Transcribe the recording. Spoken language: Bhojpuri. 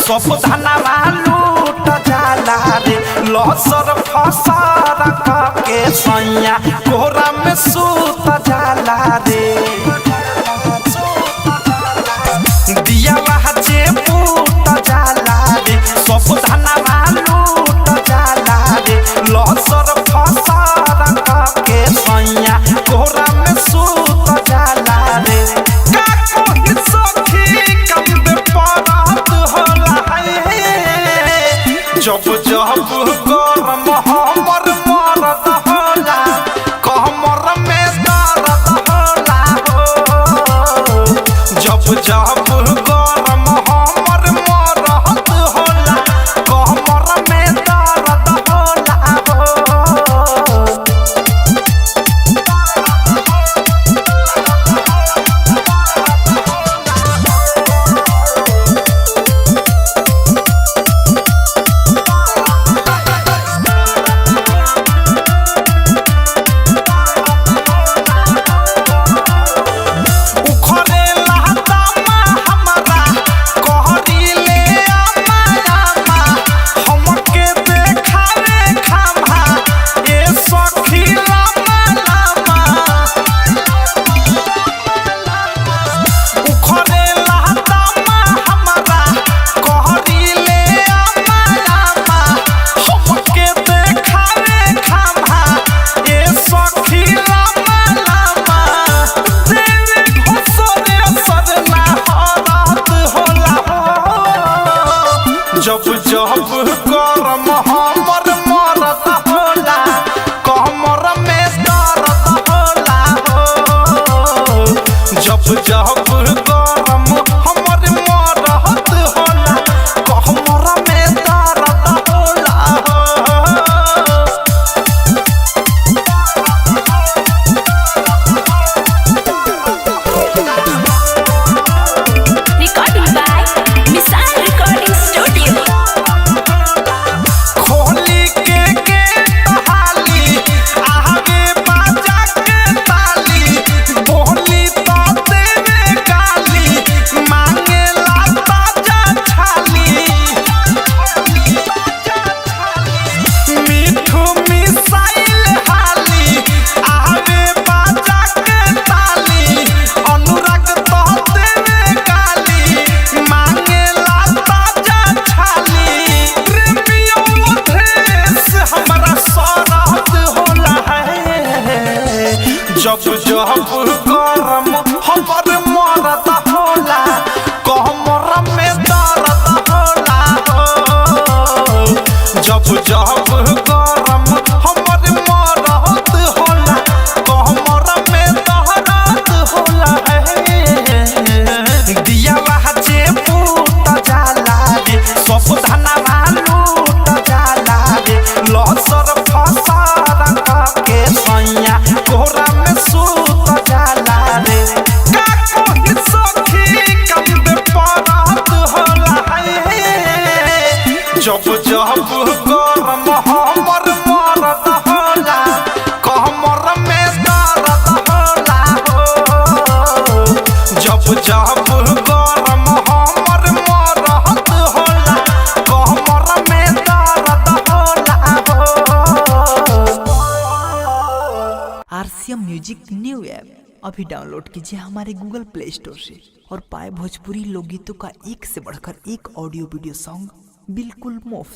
सब धनवा लूट जाला रे लसर फसर के सैया कोहरा में सूत जाला रे दिया जे पूत जाला रे सब धनवा लूट जाला रे लसर फसर के सैया कोहरा में सूत जाला रे का कोई सखी कंद परत होला है जब जब गरम हमर मरद होला कमर में दर्द होला हो जब जब गरम हमर मरद होला कमर में दर्द होला हो जब जब गरम हमर मरद होला कमर में दर्द होला हो जब जब गरम हमर मरद होला कमर में दर्द होला Recording by Missile Recording Studio. खोली के हाली आगे बाजा के ताली बोली तो देवे गाली मांगे लाता जा छाली मीठू मिसाइल हाली आगे बाजा के ताली अनुराग तो देवे गाली मांगे लाता जा छाली प्रेमियों देश हमारा सरहद होला है जब जब गरम हमर मरद होला कमर में दर्द होला हो जब जब गरम हमर मरद होला कमर में दर्द होला है दिया जे पूत जाला रे सब धनवा लूट जाला रे लसर फसर के सैया कोहरा में सूत जाला रे का कोई सखी कंद परत होला है जब जब गरम हमर मरद होला कमर में दर्द होला हो जब जब गरम हमर मरद होला कमर में दर्द होला हो आरसीएम म्यूजिक न्यू ऐप अभी डाउनलोड कीजिए हमारे गूगल प्ले स्टोर से और पाए भोजपुरी लोकगीतों का एक से बढ़कर एक ऑडियो वीडियो सॉन्ग बिल्कुल मुफ्त।